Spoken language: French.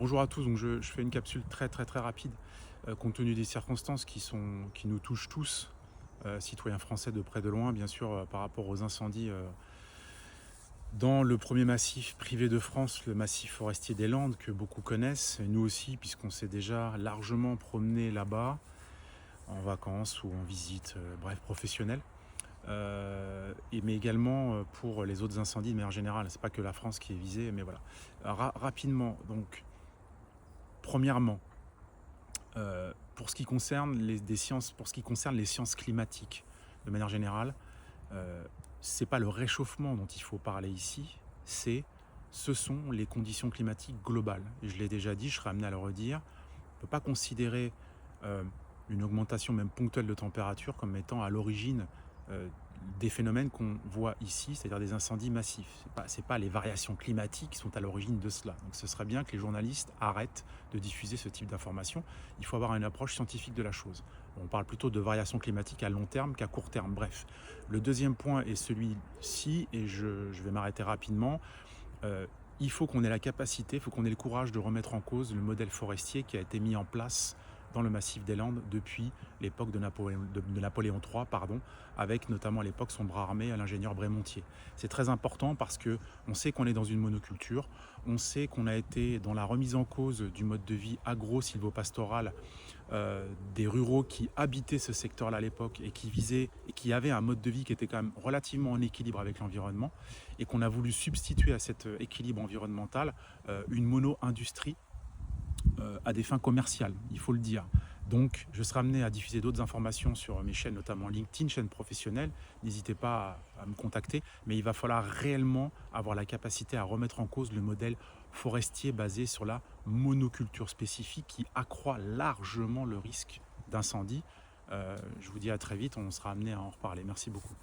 Bonjour à tous, donc je fais une capsule très rapide, compte tenu des circonstances qui nous touchent tous, citoyens français de près de loin, bien sûr, par rapport aux incendies dans le premier massif privé de France, le massif forestier des Landes, que beaucoup connaissent, et nous aussi, puisqu'on s'est déjà largement promené là-bas, en vacances ou en visite, bref, professionnelle. Mais également pour les autres incendies de manière générale. C'est pas que la France qui est visée, mais voilà. Rapidement, donc, premièrement, pour ce qui concerne les sciences climatiques, de manière générale, c'est pas le réchauffement dont il faut parler ici, ce sont les conditions climatiques globales. Et je l'ai déjà dit, je serai amené à le redire. On ne peut pas considérer euh, une augmentation même ponctuelle de température comme étant à l'origine euh, des phénomènes qu'on voit ici, c'est-à-dire des incendies massifs. C'est pas les variations climatiques qui sont à l'origine de cela. Donc ce serait bien que les journalistes arrêtent de diffuser ce type d'informations. Il faut avoir une approche scientifique de la chose. On parle plutôt de variations climatiques à long terme qu'à court terme. Bref, le deuxième point est celui-ci, et je vais m'arrêter rapidement. Euh, il faut qu'on ait la capacité, il faut qu'on ait le courage de remettre en cause le modèle forestier qui a été mis en place dans le massif des Landes depuis l'époque de Napoléon III, avec notamment à l'époque son bras armé, l'ingénieur Brémontier. C'est très important parce qu'on sait qu'on est dans une monoculture, on sait qu'on a été dans la remise en cause du mode de vie agro-silvopastoral des ruraux qui habitaient ce secteur-là à l'époque et qui avaient un mode de vie qui était quand même relativement en équilibre avec l'environnement, et qu'on a voulu substituer à cet équilibre environnemental une mono-industrie à des fins commerciales, il faut le dire. Donc, je serai amené à diffuser d'autres informations sur mes chaînes, notamment LinkedIn, chaîne professionnelle. N'hésitez pas à me contacter, mais il va falloir réellement avoir la capacité à remettre en cause le modèle forestier basé sur la monoculture spécifique qui accroît largement le risque d'incendie. Je vous dis à très vite, on sera amené à en reparler. Merci beaucoup.